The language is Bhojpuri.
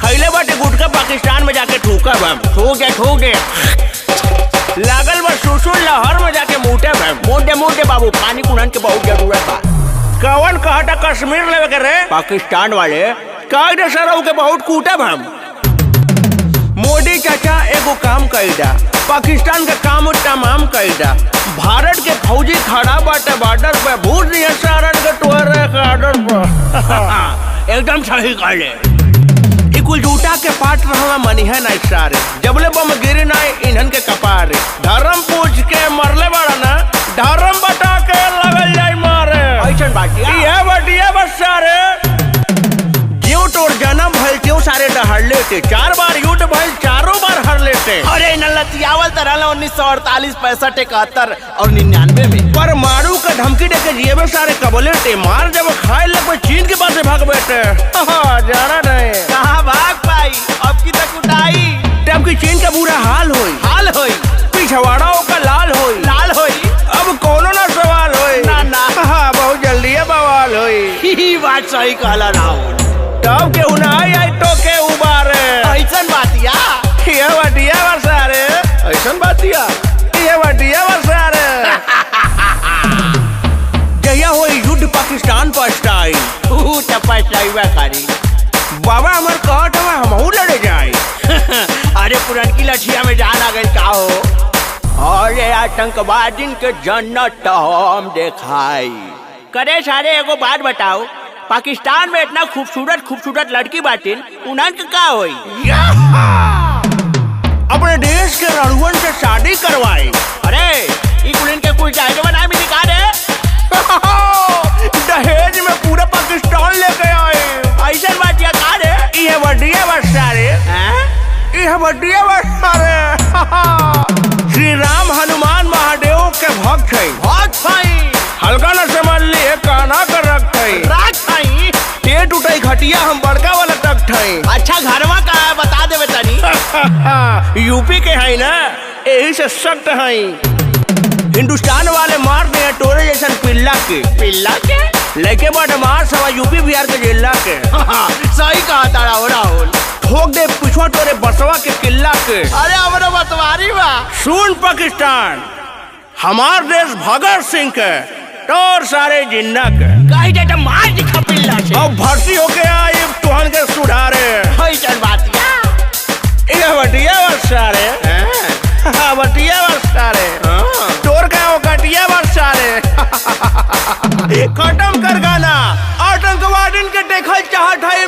खैले बाटे गुटका पाकिस्तान में जाके ठूका बम ठूक दे लागल बस सुसुर लहर में जाके मोटे बाबू पानी कुनन के बहुत जरूरत बा। कवन कहता कश्मीर लेवे के रे पाकिस्तान वाले कह दे सरऊ के बहुत कूटा हम। मोदी चाचा एगो काम कईदा पाकिस्तान का काम तमाम कईदा। भारत के फौजी खड़ा बाटे बॉर्डर पे भूल दिए सारण के टोरे के ऑर्डर पर एकदम सही कहले। कुल झूठा के पाट रहा मनी है ना सारे जबले बम गिरे ना ईंधन के कपारे। धर्म पूछ के मरले बड़ा ना धर्म बता के लगल जाए मारे ऐसन बाटिया बस सारे क्यों तोर जन्म भइल क्यों सारे डहर लेते 4 बार युद्ध भइल 4 बार हर लेते। अरे नलतियावल तरह 1948 65 71 और 99 में परमाणु का धमकी देके जीवे सारे कबले टे मार जब खाए लग चीन के पास भाग बैठे जाना नहीं कहाँ भाग पाई अब की तक उठाई तब की चीन का बुरा हाल होई पिछवाड़ाओं का लाल होई अब कोनो ना सवाल होई ना बहुत जल्दी बवाल होई। बात सही कहला राहुल तब के उनाई आई तो के उबारे ऐसन बातिया ये बटिया बसारे ऐसन बातिया ये बटिया बसारे जया होई युद्ध पाकिस्तान पछताई करी बाबा हमार कहत हमहू लड़े जाई अरे पुरनकी लठिया में जान आ गई का हो। अरे आतंकवादी के जन्नत हम देखाई करे सारे एगो बात बताओ पाकिस्तान में इतना खूबसूरत लड़की बाटिन उन्हन के का होई। अपने देश के रणुअन से शादी करवाई। अरे इकुलिन के कुछ जायके बना भी दिखा दे दहेज में पूरा पाकिस्तान लेके आए ऐसा बात या का रे ये बढ़िया बस सारे श्री राम हनुमान महादेव के भक्त है हल्का न समझ लिए काना कर रख पेट उठाई घटिया हम बड़का वाला तक अच्छा घरवा का है बता दे तनी यूपी के है ना यही से सख्त है। हिंदुस्तान वाले मार दिए टोरे जैसन पिल्ला के लेके बड़ मार सवा यूपी बिहार के जिला के सही कहा था राहुल ठोक दे पिछवा टोरे बसवा के किला के। अरे हमारा बतवारी बा सुन पाकिस्तान हमार देश भगत सिंह के टोर सारे जिन्ना के कही दे मार दिखा पिल्ला से अब भर्ती होके आई तुहन के सुधारे ऐसन बातिया ये बटिया बस सारे बटिया बस सारे टोर का वो कटिया बस सारे खत्म कर गाना आतंकवादी के देखल चाहत है